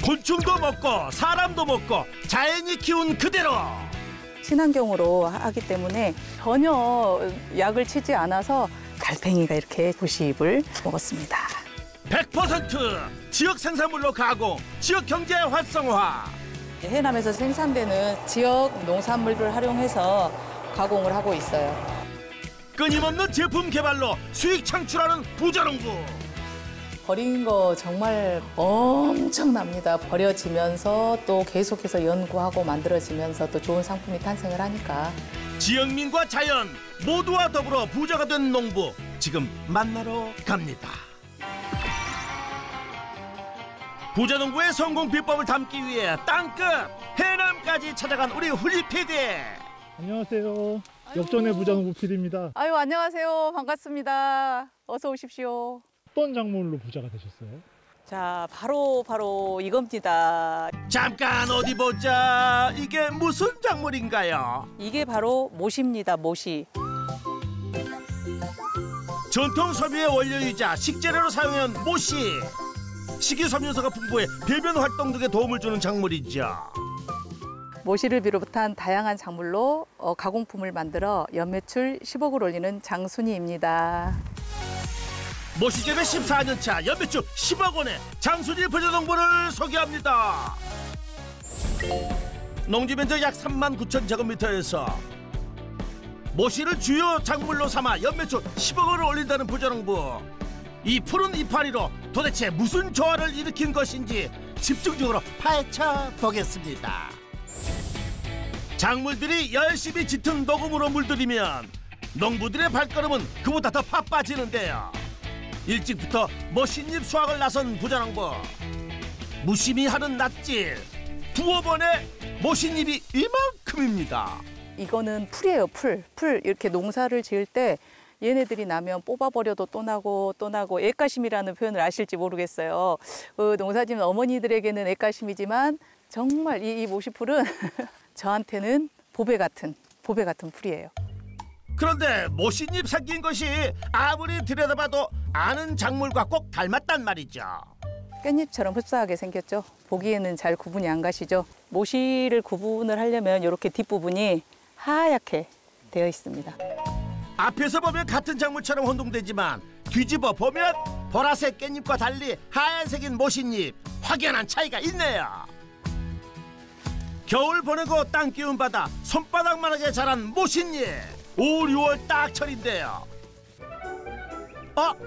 곤충도 먹고 사람도 먹고 자연이 키운 그대로. 친환경으로 하기 때문에 전혀 약을 치지 않아서 달팽이가 이렇게 부시잎을 먹었습니다. 100% 지역 생산물로 가공, 지역 경제 활성화. 해남에서 생산되는 지역 농산물을 활용해서 가공을 하고 있어요. 끊임없는 제품 개발로 수익 창출하는 부자농부. 버린 거 정말 엄청납니다. 버려지면서 또 계속해서 연구하고 만들어지면서 또 좋은 상품이 탄생을 하니까. 지역민과 자연 모두와 더불어 부자가 된 농부, 지금 만나러 갑니다. 부자농부의 성공 비법을 담기 위해 땅끝 해남까지 찾아간 우리 훌리 PD. 안녕하세요. 역전의 부자농부 PD입니다. 아유, 안녕하세요. 반갑습니다. 어서 오십시오. 어떤 작물로 부자가 되셨어요? 자, 바로 이겁니다. 잠깐 어디 보자. 이게 무슨 작물인가요? 이게 바로 모시입니다, 모시. 전통 섬유의 원료이자 식재료로 사용한 모시. 식이섬유소가 풍부해 배변 활동 등에 도움을 주는 작물이죠. 모시를 비롯한 다양한 작물로 가공품을 만들어 연매출 10억을 올리는 장순이입니다. 모시재배 14년차 연매출 10억 원의 장순이 부자농부를 소개합니다. 농지면적 약 39,000제곱미터에서 모시를 주요 작물로 삼아 연매출 10억 원을 올린다는 부자농부. 이 푸른 이파리로 도대체 무슨 조화를 일으킨 것인지 집중적으로 파헤쳐 보겠습니다. 작물들이 열심히 짙은 녹음으로 물들이면 농부들의 발걸음은 그보다 더 바빠지는데요. 일찍부터 모신잎 수확을 나선 부자농부. 무심히 하는 낫질. 두어 번에 모신잎이 이만큼입니다. 이거는 풀이에요, 풀. 이렇게 농사를 지을 때 얘네들이 나면 뽑아버려도 또 나고 애가심이라는 표현을 아실지 모르겠어요. 농사짓는 어머니들에게는 애가심이지만 정말 이 모시풀은 저한테는 보배 같은 풀이에요. 그런데 모신잎 생긴 것이 아무리 들여다봐도 아는 작물과 꼭 닮았단 말이죠. 깻잎처럼 흡사하게 생겼죠. 보기에는 잘 구분이 안 가시죠. 모시를 구분을 하려면 이렇게 뒷부분이 하얗게 되어 있습니다. 앞에서 보면 같은 작물처럼 혼동되지만 뒤집어 보면 보라색 깻잎과 달리 하얀색인 모신잎, 확연한 차이가 있네요. 겨울 보내고 땅 기운 받아 손바닥만하게 자란 모신잎. 5, 6월 딱 철인데요.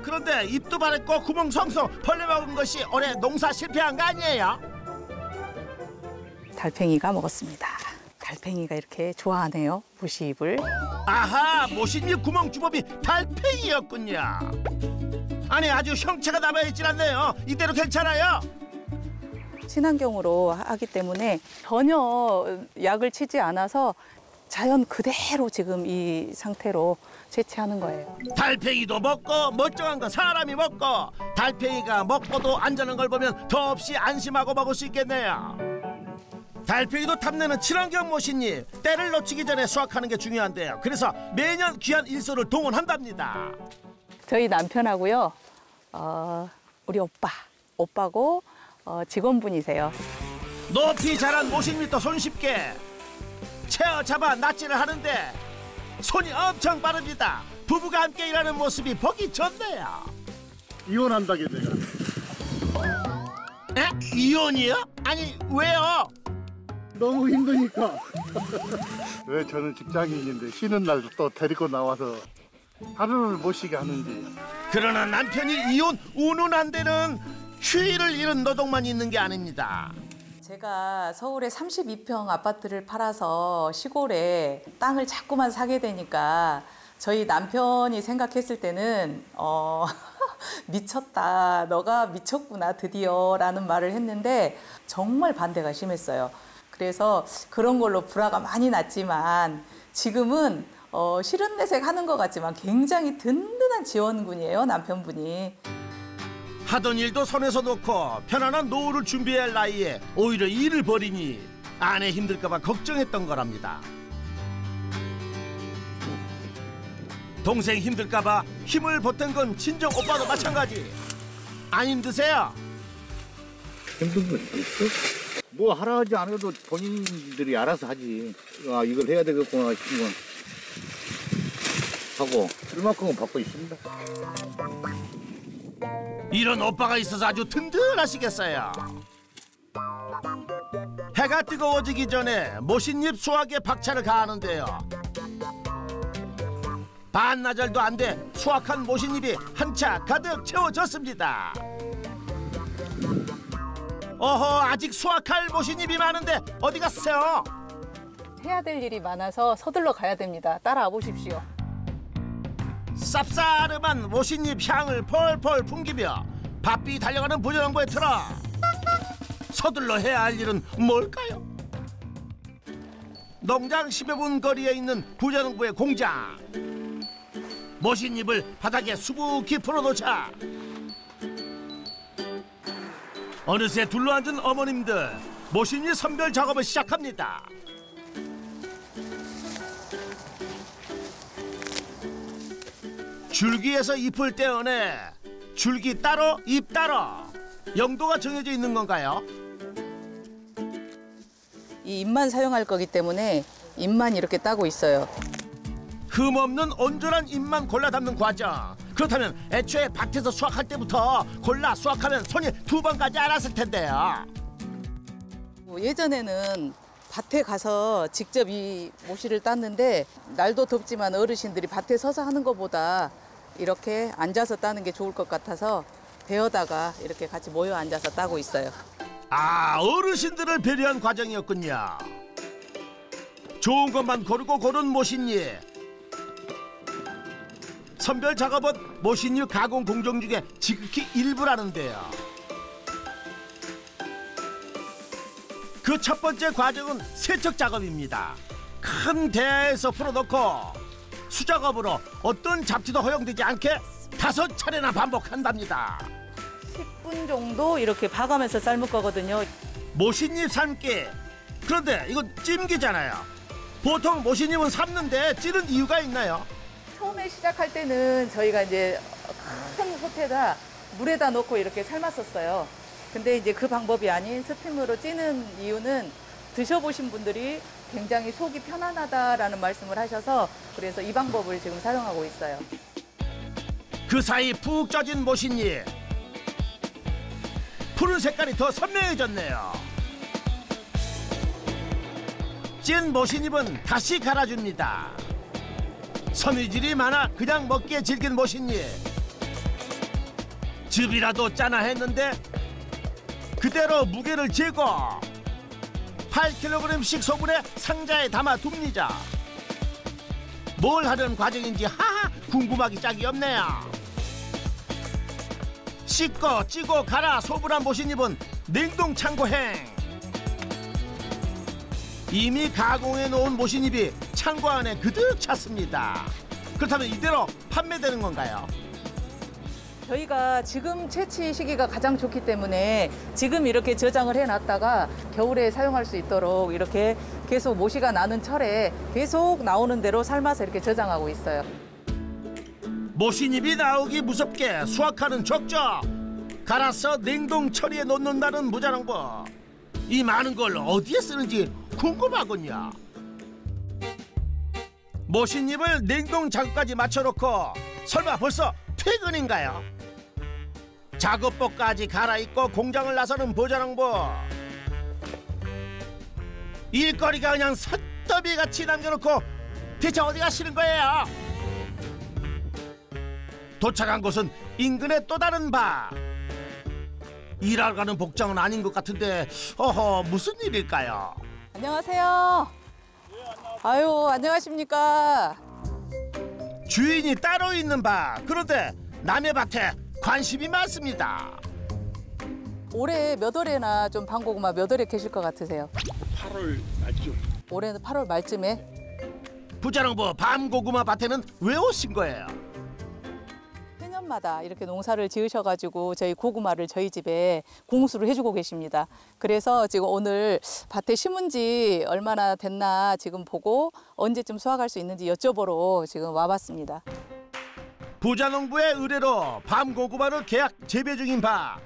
그런데 잎도 바랬고 구멍 성성 벌레 먹은 것이 올해 농사 실패한 거 아니에요? 달팽이가 먹었습니다. 달팽이가 이렇게 좋아하네요, 모시잎을. 아하, 모신잎 구멍 주범이 달팽이였군요. 아니, 아주 형체가 남아있질 않네요. 이대로 괜찮아요? 친환경으로 하기 때문에 전혀 약을 치지 않아서 자연 그대로 지금 이 상태로 채취하는 거예요. 달팽이도 먹고 멀쩡한 거 사람이 먹고, 달팽이가 먹고도 안전한 걸 보면 더없이 안심하고 먹을 수 있겠네요. 달팽이도 탐내는 친환경 모신잎, 때를 놓치기 전에 수확하는 게 중요한데요. 그래서 매년 귀한 일손을 동원한답니다. 저희 남편하고요, 우리 오빠고 직원분이세요. 높이 자란 모신잎도 손쉽게 채어 잡아 낫지를 하는데 손이 엄청 빠릅니다. 부부가 함께 일하는 모습이 보기 좋네요. 이혼한다게 내가. 에? 이혼이요? 아니, 왜요? 너무 힘드니까. 왜 저는 직장인인데 쉬는 날도 또 데리고 나와서 하루를 못 쉬게 하는지. 그러나 남편이 이혼 운운한 데는 휴일을 잃은 노동만 있는 게 아닙니다. 제가 서울에 32평 아파트를 팔아서 시골에 땅을 자꾸만 사게 되니까 저희 남편이 생각했을 때는 미쳤다, 너가 미쳤구나 드디어 라는 말을 했는데 정말 반대가 심했어요. 그래서 그런 걸로 불화가 많이 났지만 지금은 싫은 내색 하는 것 같지만 굉장히 든든한 지원군이에요, 남편분이. 하던 일도 손에서 놓고 편안한 노후를 준비해야 할 나이에 오히려 일을 벌이니 아내 힘들까 봐 걱정했던 거랍니다. 동생 힘들까 봐 힘을 보탠 건 친정 오빠도 마찬가지. 안 힘드세요? 힘든 건 있어? 뭐 하라 하지 않아도 본인들이 알아서 하지. 아, 이걸 해야 되겠구나 싶으면 하고 이만큼은 받고 있습니다. 이런 오빠가 있어서 아주 든든하시겠어요. 해가 뜨거워지기 전에 모신잎 수확에 박차를 가하는데요. 반나절도 안 돼 수확한 모신잎이 한 차 가득 채워졌습니다. 어허, 아직 수확할 모신잎이 많은데 어디 갔어요? 해야 될 일이 많아서 서둘러 가야 됩니다. 따라와 보십시오. 쌉싸름한 모신잎 향을 펄펄 풍기며 바삐 달려가는 부자농부의 트럭. 서둘러 해야 할 일은 뭘까요? 농장 10여 분 거리에 있는 부자농부의 공장. 모신잎을 바닥에 수북히 풀어놓자 어느새 둘러앉은 어머님들 모신잎 선별 작업을 시작합니다. 줄기에서 잎을 떼어내 줄기 따로 잎 따로 용도가 정해져 있는 건가요? 이 잎만 사용할 거기 때문에 잎만 이렇게 따고 있어요. 흠없는 온전한 잎만 골라 담는 과정. 그렇다면 애초에 밭에서 수확할 때부터 골라 수확하면 손이 두 번 가지 않았을 텐데요. 예전에는 밭에 가서 직접 이 모씨를 땄는데 날도 덥지만 어르신들이 밭에 서서 하는 것보다 이렇게 앉아서 따는 게 좋을 것 같아서 데워다가 이렇게 같이 모여 앉아서 따고 있어요. 아, 어르신들을 배려한 과정이었군요. 좋은 것만 고르고 고른 모신잎. 선별 작업은 모신잎 가공 공정 중에 지극히 일부라는데요. 그 첫 번째 과정은 세척 작업입니다. 큰 대야에서 풀어놓고 수작업으로 어떤 잡티도 허용되지 않게 5차례나 반복한답니다. 10분 정도 이렇게 봐가면서 삶을 거거든요. 모신잎 삶기. 그런데 이건 찜기잖아요. 보통 모신잎은 삶는데 찌는 이유가 있나요? 처음에 시작할 때는 저희가 이제 큰 솥에다 물에다 넣고 이렇게 삶았었어요. 근데 이제 그 방법이 아닌 스팀으로 찌는 이유는 드셔보신 분들이 굉장히 속이 편안하다라는 말씀을 하셔서 그래서 이 방법을 지금 사용하고 있어요. 그 사이 푹 쪄진 모신잎. 푸른 색깔이 더 선명해졌네요. 찐 모신잎은 다시 갈아줍니다. 섬유질이 많아 그냥 먹기에 질긴 모신잎. 즙이라도 짜나 했는데 그대로 무게를 재고 8kg씩 소분해 상자에 담아 둡니다. 뭘 하는 과정인지 하하 궁금하기 짝이 없네요. 씻고 찌고 갈아 소분한 모신잎은 냉동 창고행. 이미 가공해 놓은 모신잎이 창고 안에 그득 찼습니다. 그렇다면 이대로 판매되는 건가요? 저희가 지금 채취 시기가 가장 좋기 때문에 지금 이렇게 저장을 해놨다가 겨울에 사용할 수 있도록 이렇게 계속 모시가 나는 철에 계속 나오는 대로 삶아서 이렇게 저장하고 있어요. 모신잎이 나오기 무섭게 수확하는 족적. 갈아서 냉동 처리에 놓는다는 무자농부. 이 많은 걸 어디에 쓰는지 궁금하군요. 모신잎을 냉동 작업까지 맞춰놓고 설마 벌써 퇴근인가요? 작업복까지 갈아입고 공장을 나서는 부자농부. 일거리가 그냥 삿더비같이 남겨놓고 대체 어디 가시는 거예요? 도착한 곳은 인근의 또 다른 밭. 일하러 가는 복장은 아닌 것 같은데 어허 무슨 일일까요? 안녕하세요. 아유, 안녕하십니까. 주인이 따로 있는 밭. 그런데 남의 밭에 관심이 많습니다. 올해 몇 월에나 좀 밤고구마 몇 월에 계실 것 같으세요? 8월 말쯤. 올해는 8월 말쯤에. 부자농부 밤고구마 밭에는 왜 오신 거예요? 해년마다 이렇게 농사를 지으셔가지고 저희 고구마를 저희 집에 공수를 해주고 계십니다. 그래서 지금 오늘 밭에 심은 지 얼마나 됐나 지금 보고 언제쯤 수확할 수 있는지 여쭤보러 지금 와봤습니다. 부자농부의 의뢰로 밤고구마를 계약 재배 중인 밭.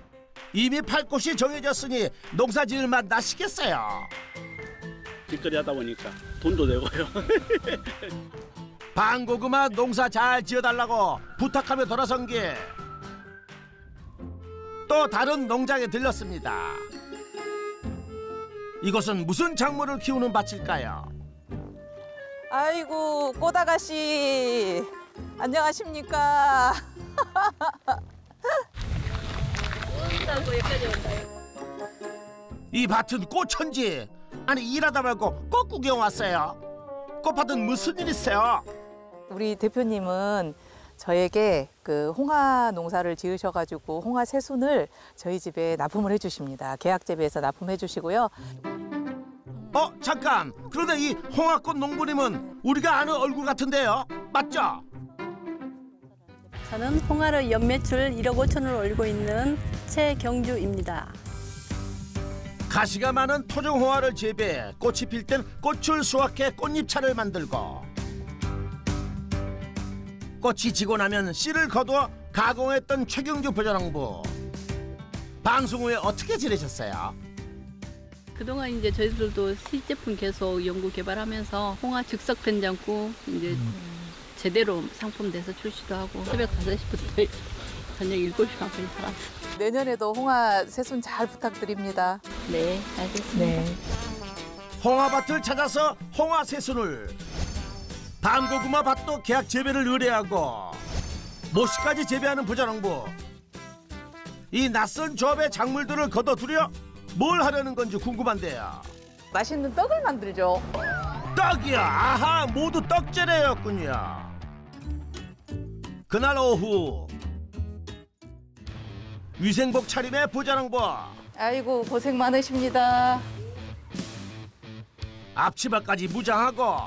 이미 팔 곳이 정해졌으니 농사 지을 맛 나시겠어요. 길거리 하다 보니까 돈도 되고요. 방고구마 농사 잘 지어달라고 부탁하며 돌아선 길, 또 다른 농장에 들렸습니다. 이곳은 무슨 작물을 키우는 밭일까요? 아이고 꽃아가씨 안녕하십니까? 이 밭은 꽃천지. 아니 일하다 말고 꽃 구경 왔어요. 꽃밭은 무슨 일 있어요? 우리 대표님은 저에게 그 홍화 농사를 지으셔가지고 홍화 새순을 저희 집에 납품을 해주십니다. 계약 재배해서 납품해 주시고요. 잠깐. 그런데 이 홍화꽃 농부님은 우리가 아는 얼굴 같은데요. 맞죠? 저는 홍화로 연매출 1억 5천을 올리고 있는 최경주입니다. 가시가 많은 토종 홍화를 재배해 꽃이 필 땐 꽃을 수확해 꽃잎차를 만들고, 꽃이 지고 나면 씨를 거두어 가공했던 최경주 부자농부. 방송 후에 어떻게 지내셨어요? 그동안 이제 저희들도 신제품 계속 연구 개발하면서 홍화 즉석 된장국 이제 제대로 상품돼서 출시도 하고 새벽 5시부터 저녁 7시간까지 살았어요. 내년에도 홍화 새순 잘 부탁드립니다. 네, 알겠습니다. 홍화밭을 찾아서 홍화 새순을, 밤고구마 밭도 계약 재배를 의뢰하고 모시까지 재배하는 부자농부. 이 낯선 조합의 작물들을 걷어들여 뭘 하려는 건지 궁금한데요. 맛있는 떡을 만들죠. 떡이야. 아하, 모두 떡재래였군요. 그날 오후, 위생복 차림의 부자농부. 아이고 고생 많으십니다. 앞치마까지 무장하고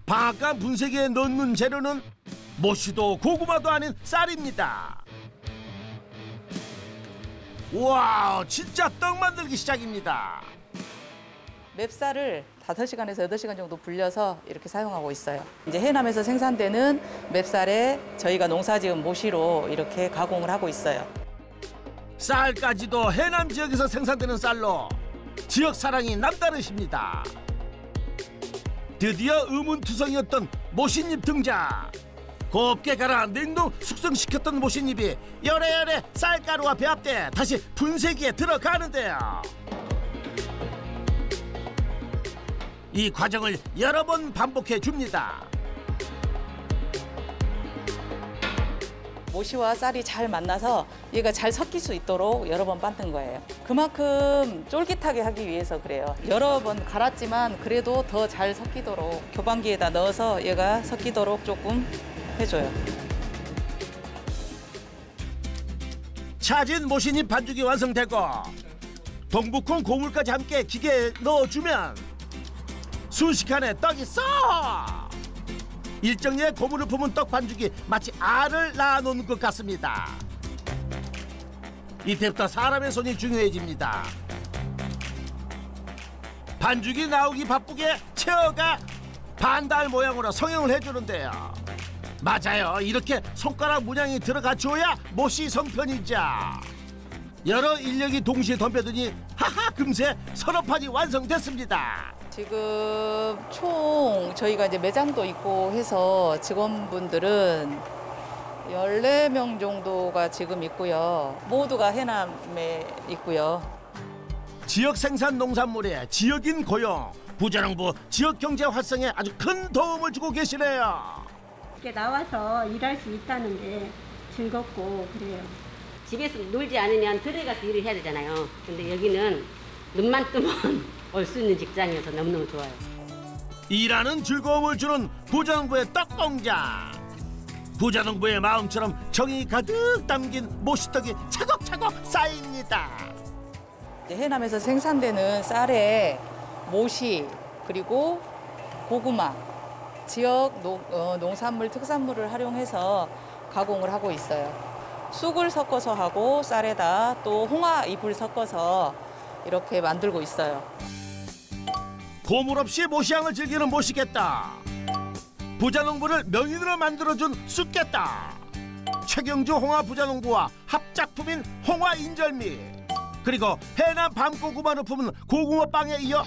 방앗간 분쇄기에 넣는 재료는 모시도 고구마도 아닌 쌀입니다. 와우, 진짜 떡 만들기 시작입니다. 맵쌀을 5시간에서 8시간 정도 불려서 이렇게 사용하고 있어요. 이제 해남에서 생산되는 맵쌀에 저희가 농사지은 모시로 이렇게 가공을 하고 있어요. 쌀까지도 해남 지역에서 생산되는 쌀로 지역 사랑이 남다르십니다. 드디어 의문투성이었던 모신잎 등장. 곱게 갈아 냉동 숙성시켰던 모신잎이 열애열애 쌀가루와 배합돼 다시 분쇄기에 들어가는데요. 이 과정을 여러 번 반복해 줍니다. 모시와 쌀이 잘 만나서 얘가 잘 섞일 수 있도록 여러 번 빻는 거예요. 그만큼 쫄깃하게 하기 위해서 그래요. 여러 번 갈았지만 그래도 더 잘 섞이도록 교반기에다 넣어서 얘가 섞이도록 조금 해줘요. 차진 모신잎 반죽이 완성되고 동북콩 고물까지 함께 기계에 넣어주면 순식간에 떡이 쏙! 일정량의 고물을 품은 떡 반죽이 마치 알을 낳아놓은 것 같습니다. 이때부터 사람의 손이 중요해집니다. 반죽이 나오기 바쁘게 체어가 반달 모양으로 성형을 해주는데요. 맞아요, 이렇게 손가락 문양이 들어가 줘야 모시 성편이자. 여러 인력이 동시에 덤벼드니 하하, 금세 서너 판이 완성됐습니다. 지금 총 저희가 이제 매장도 있고 해서 직원분들은 14명 정도가 지금 있고요. 모두가 해남에 있고요. 지역 생산 농산물의 지역인 고용, 부자농부 지역 경제 활성에 아주 큰 도움을 주고 계시네요. 이렇게 나와서 일할 수 있다는 게 즐겁고 그래요. 집에서 놀지 않으면 들어가서 일을 해야 되잖아요. 근데 여기는 눈만 뜨면 올 수 있는 직장이어서 너무너무 좋아요. 일하는 즐거움을 주는 부자농부의 떡공장. 부자농부의 마음처럼 정이 가득 담긴 모시떡이 차곡차곡 쌓입니다. 해남에서 생산되는 쌀에 모시 그리고 고구마 지역 농산물 특산물을 활용해서 가공을 하고 있어요. 쑥을 섞어서 하고 쌀에다 또 홍화 잎을 섞어서 이렇게 만들고 있어요. 고물 없이 모시향을 즐기는 모시겠다. 부자농부를 명인으로 만들어준 쑥겠다. 최경주 홍화 부자농부와 합작품인 홍화 인절미, 그리고 해남 밤고구마를 품은 고구마빵에 이어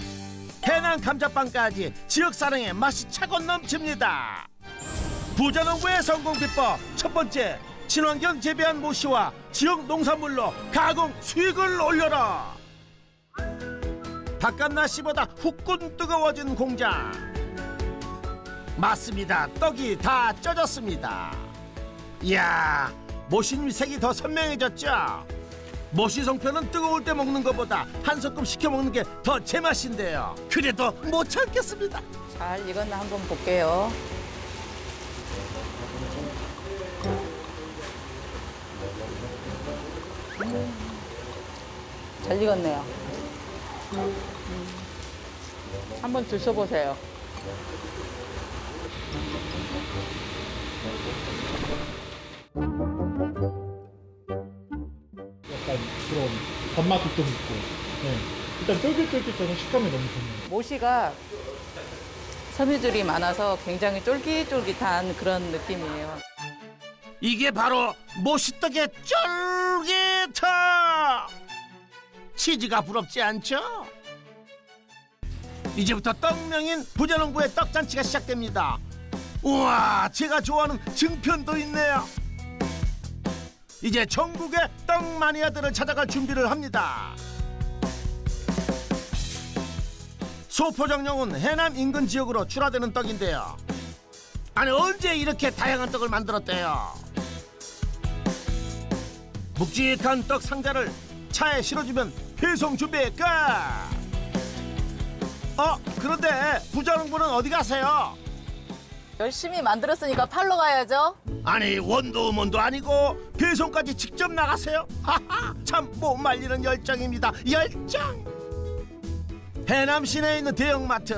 해남 감자빵까지 지역사랑의 맛이 차고 넘칩니다. 부자농부의 성공 비법 첫 번째, 친환경 재배한 모씨와 지역 농산물로 가공 수익을 올려라. 바깥 날씨보다 후끈 뜨거워진 공장. 맞습니다. 떡이 다 쪄졌습니다. 이야, 모씨님 색이 더 선명해졌죠? 모씨 송편은 뜨거울 때 먹는 것보다 한 소끔 식혀 먹는 게 더 제맛인데요. 그래도 못 참겠습니다. 잘 익었나 한번 볼게요. 잘 익었네요. 한번 드셔보세요. 약간 그런 단맛도 좀 있고, 네. 일단 쫄깃쫄깃해서 식감이 너무 좋네요. 모씨가 섬유질이 많아서 굉장히 쫄깃쫄깃한 그런 느낌이에요. 이게 바로 모씨떡의 쫄깃함! 치즈가 부럽지 않죠? 이제부터 떡명인 부자농부의 떡잔치가 시작됩니다. 우와, 제가 좋아하는 증편도 있네요. 이제 전국의 떡 마니아들을 찾아갈 준비를 합니다. 소포정령은 해남 인근 지역으로 출하되는 떡인데요. 아니, 언제 이렇게 다양한 떡을 만들었대요? 묵직한 떡 상자를 차에 실어주면 배송 준비 끝! 그런데 부자농부는 어디 가세요? 열심히 만들었으니까 팔러 가야죠. 아니, 원도우먼도 아니고 배송까지 직접 나가세요? 하하, 참 못 말리는 열정입니다. 열정! 해남 시내에 있는 대형마트.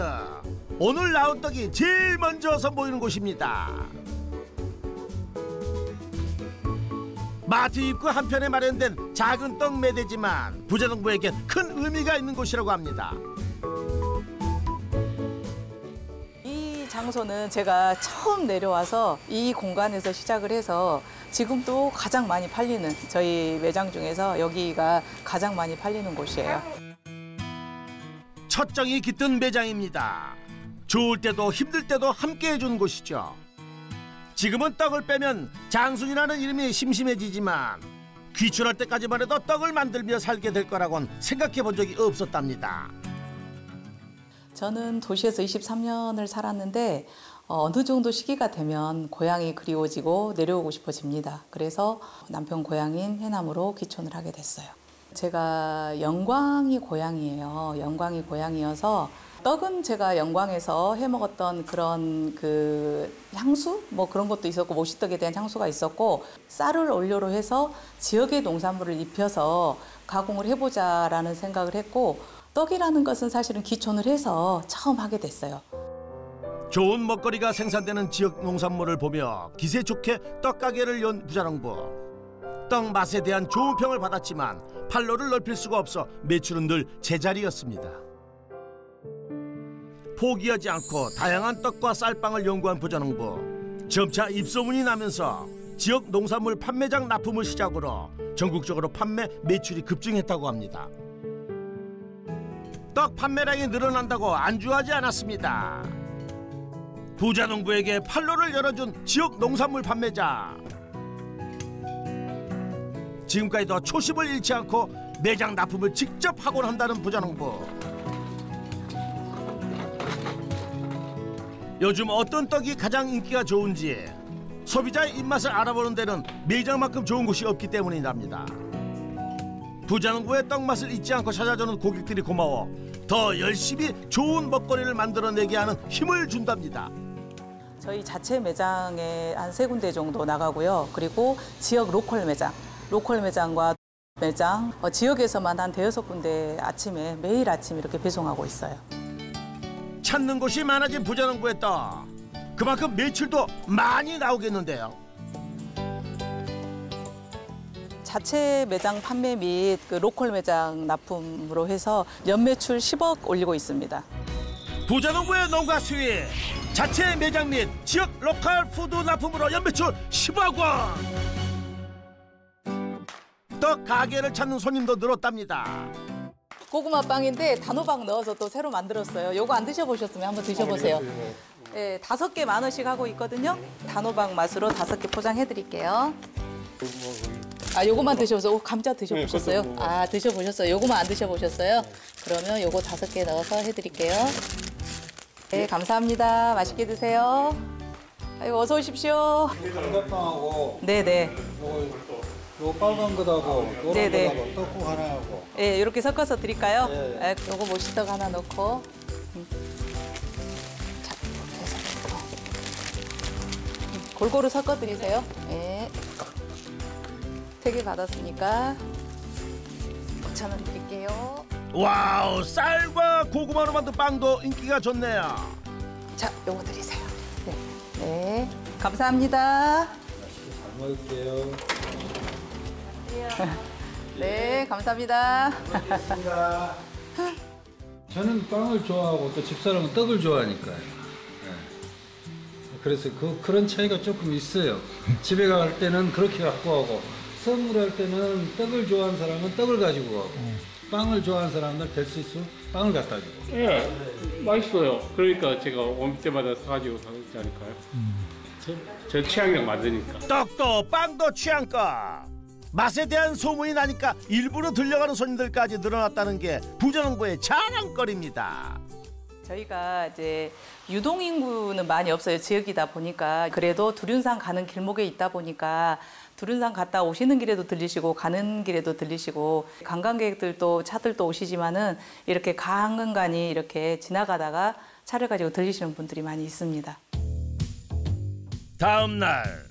오늘 나온 떡이 제일 먼저 선보이는 곳입니다. 마트 입구 한편에 마련된 작은 떡 매대지만 부자농부에겐 큰 의미가 있는 곳이라고 합니다. 이 장소는 제가 처음 내려와서 이 공간에서 시작을 해서 지금도 가장 많이 팔리는, 저희 매장 중에서 여기가 가장 많이 팔리는 곳이에요. 첫정이 깃든 매장입니다. 좋을 때도 힘들 때도 함께 해주는 곳이죠. 지금은 떡을 빼면 장순이라는 이름이 심심해지지만 귀출할 때까지만 해도 떡을 만들며 살게 될 거라고는 생각해 본 적이 없었답니다. 저는 도시에서 23년을 살았는데 어느 정도 시기가 되면 고향이 그리워지고 내려오고 싶어집니다. 그래서 남편 고향인 해남으로 귀촌을 하게 됐어요. 제가 영광이 고향이에요. 영광이 고향이어서 떡은 제가 영광에서 해 먹었던 그런 그 향수 뭐 그런 것도 있었고, 모씨떡에 대한 향수가 있었고, 쌀을 원료로 해서 지역의 농산물을 입혀서 가공을 해보자라는 생각을 했고, 떡이라는 것은 사실은 귀촌을 해서 처음 하게 됐어요. 좋은 먹거리가 생산되는 지역 농산물을 보며 기세 좋게 떡가게를 연 부자농부. 떡 맛에 대한 좋은 평을 받았지만 판로를 넓힐 수가 없어 매출은 늘 제자리였습니다. 포기하지 않고 다양한 떡과 쌀빵을 연구한 부자농부. 점차 입소문이 나면서 지역 농산물 판매장 납품을 시작으로 전국적으로 판매 매출이 급증했다고 합니다. 떡 판매량이 늘어난다고 안주하지 않았습니다. 부자농부에게 판로를 열어준 지역 농산물 판매자. 지금까지도 초심을 잃지 않고 매장 납품을 직접 하곤 한다는 부자농부. 요즘 어떤 떡이 가장 인기가 좋은지 소비자의 입맛을 알아보는 데는 매장만큼 좋은 곳이 없기 때문이랍니다. 부자농부의 떡 맛을 잊지 않고 찾아주는 고객들이 고마워 더 열심히 좋은 먹거리를 만들어내게 하는 힘을 준답니다. 저희 자체 매장에 한 3군데 정도 나가고요. 그리고 지역 로컬 매장과 매장, 지역에서만 한 5-6군데 아침에 매일 아침 이렇게 배송하고 있어요. 찾는 곳이 많아진 부자농부의 떡. 그만큼 매출도 많이 나오겠는데요. 자체 매장 판매 및 그 로컬 매장 납품으로 해서 연매출 10억 올리고 있습니다. 부자농부의 농가 수익, 자체 매장 및 지역 로컬 푸드 납품으로 연매출 10억 원. 더 가게를 찾는 손님도 늘었답니다. 고구마 빵인데 단호박 넣어서 또 새로 만들었어요. 요거 안 드셔보셨으면 한번 드셔보세요. 네, 5개 10,000원씩 하고 있거든요. 단호박 맛으로 5개 포장해드릴게요. 아, 요거만 드셔보세요. 감자 드셔보셨어요? 아, 드셔보셨어요. 요거만 안 드셔보셨어요? 그러면 요거 5개 넣어서 해드릴게요. 네, 감사합니다. 맛있게 드세요. 아이고, 어서 오십시오. 감자빵하고 네네. 요 빨간 거하고 노란 네네. 거하고 떡국 하나 하고. 네, 이렇게 섞어서 드릴까요? 네. 네, 요거 모시떡 하나 넣고. 자, 이렇게 해서 넣고. 골고루 섞어 드리세요. 네. 3개 받았으니까 5,000원 드릴게요. 와우, 쌀과 고구마로 만든 빵도 인기가 좋네요. 자, 요거 드리세요. 네, 네. 감사합니다. 잘 먹을게요. 네, 감사합니다. 저는 빵을 좋아하고 또 집사람은 떡을 좋아하니까요. 그래서 그런 차이가 조금 있어요. 집에 갈 때는 그렇게 갖고 가고 선물할 때는 떡을 좋아하는 사람은 떡을 가지고 가고 빵을 좋아하는 사람들 될 수 있으면 빵을 갖다 주고. 예, 맛있어요. 그러니까 제가 올 때마다 사가지고 가지 않을까요? 제 취향력 맞으니까. 떡도 빵도 취향껏. 맛에 대한 소문이 나니까 일부러 들려가는 손님들까지 늘어났다는 게 부전홍보의 자랑거리입니다. 저희가 이제 유동인구는 많이 없어요. 지역이다 보니까. 그래도 두륜산 가는 길목에 있다 보니까 두륜산 갔다 오시는 길에도 들리시고 가는 길에도 들리시고 관광객들도 차들도 오시지만은 이렇게 간간히 이렇게 지나가다가 차를 가지고 들리시는 분들이 많이 있습니다. 다음 날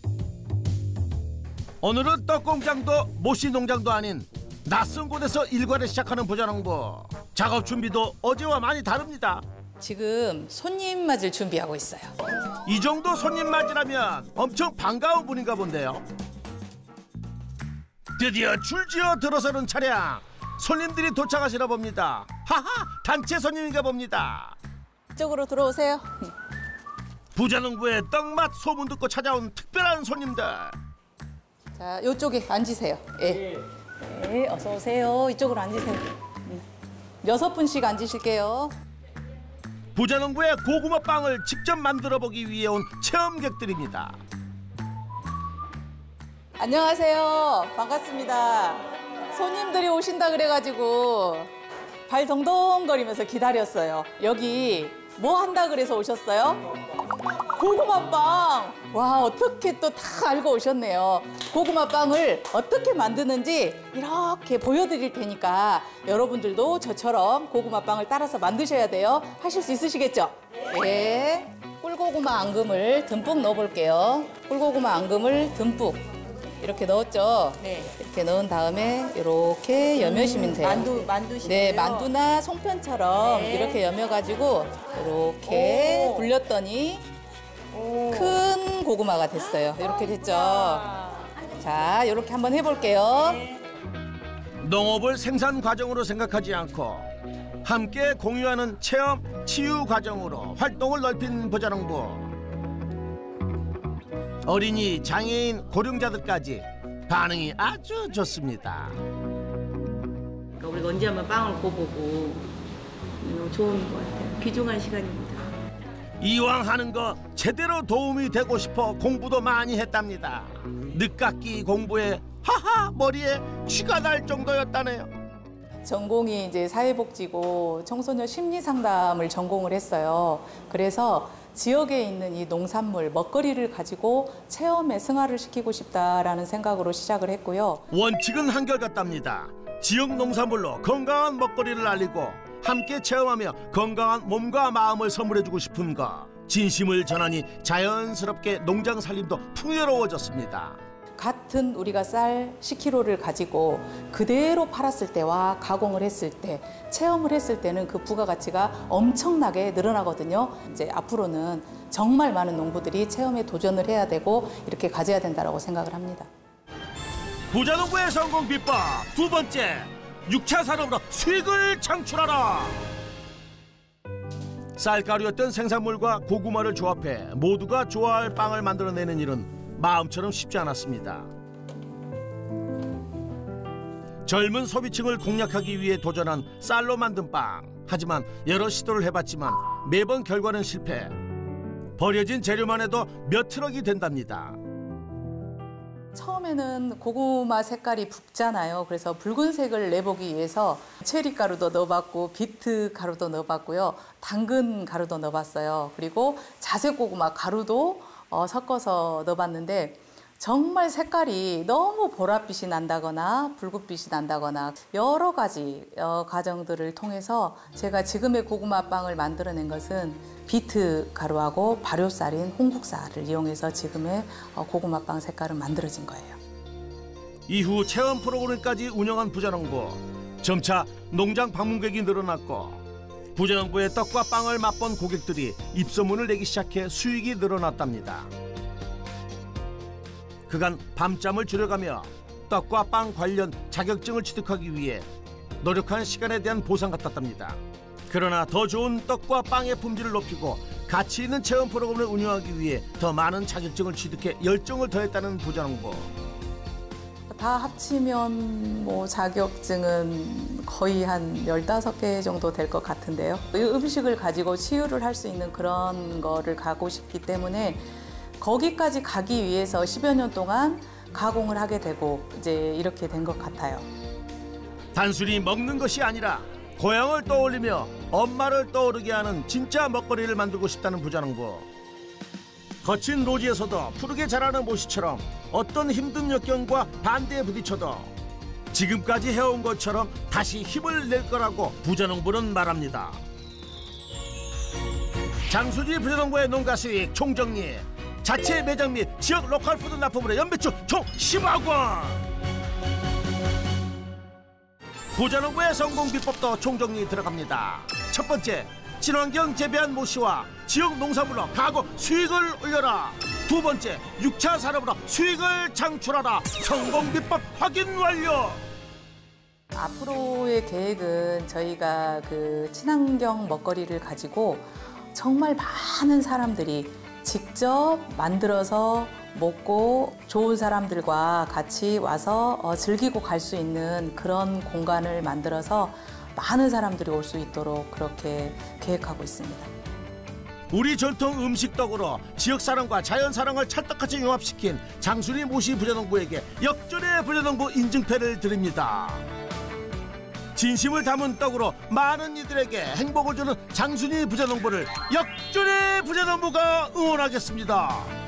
오늘은 떡공장도 모씨 농장도 아닌 낯선 곳에서 일과를 시작하는 부전홍보. 작업 준비도 어제와 많이 다릅니다. 지금 손님 맞을 준비하고 있어요. 이 정도 손님 맞이라면 엄청 반가운 분인가 본데요. 드디어 줄지어 들어서는 차량. 손님들이 도착하시나 봅니다. 하하, 단체 손님인가 봅니다. 이쪽으로 들어오세요. 부전홍보의 떡맛 소문 듣고 찾아온 특별한 손님들. 자, 이쪽에 앉으세요. 예. 네, 어서 오세요. 이쪽으로 앉으세요. 6분씩 앉으실게요. 부전홍보의 고구마 빵을 직접 만들어 보기 위해 온 체험객들입니다. 안녕하세요. 반갑습니다. 손님들이 오신다 그래가지고 발 동동거리면서 기다렸어요. 여기 뭐 한다 그래서 오셨어요? 고구마빵! 와, 어떻게 또 다 알고 오셨네요. 고구마빵을 어떻게 만드는지 이렇게 보여드릴 테니까 여러분들도 저처럼 고구마빵을 따라서 만드셔야 돼요. 하실 수 있으시겠죠? 네. 꿀고구마 앙금을 듬뿍 넣어볼게요. 꿀고구마 앙금을 듬뿍 이렇게 넣었죠? 네. 이렇게 넣은 다음에 이렇게 여며시면 돼요. 만두시고요. 네, 만두나 송편처럼 네. 이렇게 여며가지고 이렇게 굴렸더니 큰 고구마가 됐어요. 이렇게 됐죠? 자, 이렇게 한번 해볼게요. 농업을 생산 과정으로 생각하지 않고 함께 공유하는 체험, 치유 과정으로 활동을 넓힌 부전홍보. 어린이, 장애인, 고령자들까지 반응이 아주 좋습니다. 그러니까 우리가 언제 한번 빵을 구워보고 좋은 것 같아요. 귀중한 시간입니다. 이왕 하는 거 제대로 도움이 되고 싶어 공부도 많이 했답니다. 늦깎이 공부에 하하 머리에 쥐가 날 정도였다네요. 전공이 이제 사회복지고 청소년 심리상담을 전공을 했어요. 그래서 지역에 있는 이 농산물, 먹거리를 가지고 체험에 승화를 시키고 싶다라는 생각으로 시작을 했고요. 원칙은 한결같답니다. 지역 농산물로 건강한 먹거리를 알리고 함께 체험하며 건강한 몸과 마음을 선물해주고 싶은 것. 진심을 전하니 자연스럽게 농장 살림도 풍요로워졌습니다. 같은 우리가 쌀 10kg를 가지고 그대로 팔았을 때와 가공을 했을 때, 체험을 했을 때는 그 부가가치가 엄청나게 늘어나거든요. 이제 앞으로는 정말 많은 농부들이 체험에 도전을 해야 되고 이렇게 가져야 된다고 생각을 합니다. 부전홍보의 성공 비법 두 번째, 6차 산업으로 수익을 창출하라. 쌀가루였던 생산물과 고구마를 조합해 모두가 좋아할 빵을 만들어내는 일은 마음처럼 쉽지 않았습니다. 젊은 소비층을 공략하기 위해 도전한 쌀로 만든 빵. 하지만 여러 시도를 해봤지만 매번 결과는 실패. 버려진 재료만 해도 몇 트럭이 된답니다. 처음에는 고구마 색깔이 붉잖아요. 그래서 붉은색을 내보기 위해서 체리 가루도 넣어봤고 비트 가루도 넣어봤고요. 당근 가루도 넣어봤어요. 그리고 자색 고구마 가루도 섞어서 넣어봤는데 정말 색깔이 너무 보랏빛이 난다거나 붉은빛이 난다거나 여러 가지 과정들을 통해서 제가 지금의 고구마 빵을 만들어낸 것은 비트 가루하고 발효쌀인 홍국쌀을 이용해서 지금의 고구마 빵 색깔은 만들어진 거예요. 이후 체험 프로그램까지 운영한 부자농부. 점차 농장 방문객이 늘어났고 부자농부의 떡과 빵을 맛본 고객들이 입소문을 내기 시작해 수익이 늘어났답니다. 그간 밤잠을 줄여가며 떡과 빵 관련 자격증을 취득하기 위해 노력한 시간에 대한 보상 같았답니다. 그러나 더 좋은 떡과 빵의 품질을 높이고 가치 있는 체험 프로그램을 운영하기 위해 더 많은 자격증을 취득해 열정을 더했다는 부자농부. 다 합치면 뭐 자격증은 거의 한 15개 정도 될 것 같은데요. 이 음식을 가지고 치유를 할 수 있는 그런 거를 가고 싶기 때문에 거기까지 가기 위해서 10여 년 동안 가공을 하게 되고 이제 이렇게 된 것 같아요. 단순히 먹는 것이 아니라 고향을 떠올리며 엄마를 떠오르게 하는 진짜 먹거리를 만들고 싶다는 부자농부. 거친 노지에서도 푸르게 자라는 모씨처럼 어떤 힘든 역경과 반대에 부딪혀도 지금까지 해온 것처럼 다시 힘을 낼 거라고 부자농부는 말합니다. 장수지 부자농부의 농가 수익 총정리. 자체 매장 및 지역 로컬 푸드 납품으로 연매출 총 10억 원. 부자농부의 성공 비법도 총정리 들어갑니다. 첫 번째, 친환경 재배한 모씨와 지역 농산물로 가구 수익을 올려라. 두 번째, 6차 산업으로 수익을 창출하라. 성공 비법 확인 완료. 앞으로의 계획은 저희가 그 친환경 먹거리를 가지고 정말 많은 사람들이 직접 만들어서 먹고 좋은 사람들과 같이 와서 즐기고 갈 수 있는 그런 공간을 만들어서 많은 사람들이 올 수 있도록 그렇게 계획하고 있습니다. 우리 전통 음식떡으로 지역사랑과 자연사랑을 찰떡같이 융합시킨 장순이 모씨 부자농부에게 역전의 부자농부 인증패를 드립니다. 진심을 담은 떡으로 많은 이들에게 행복을 주는 장순이 부자농부를 역전의 부자농부가 응원하겠습니다.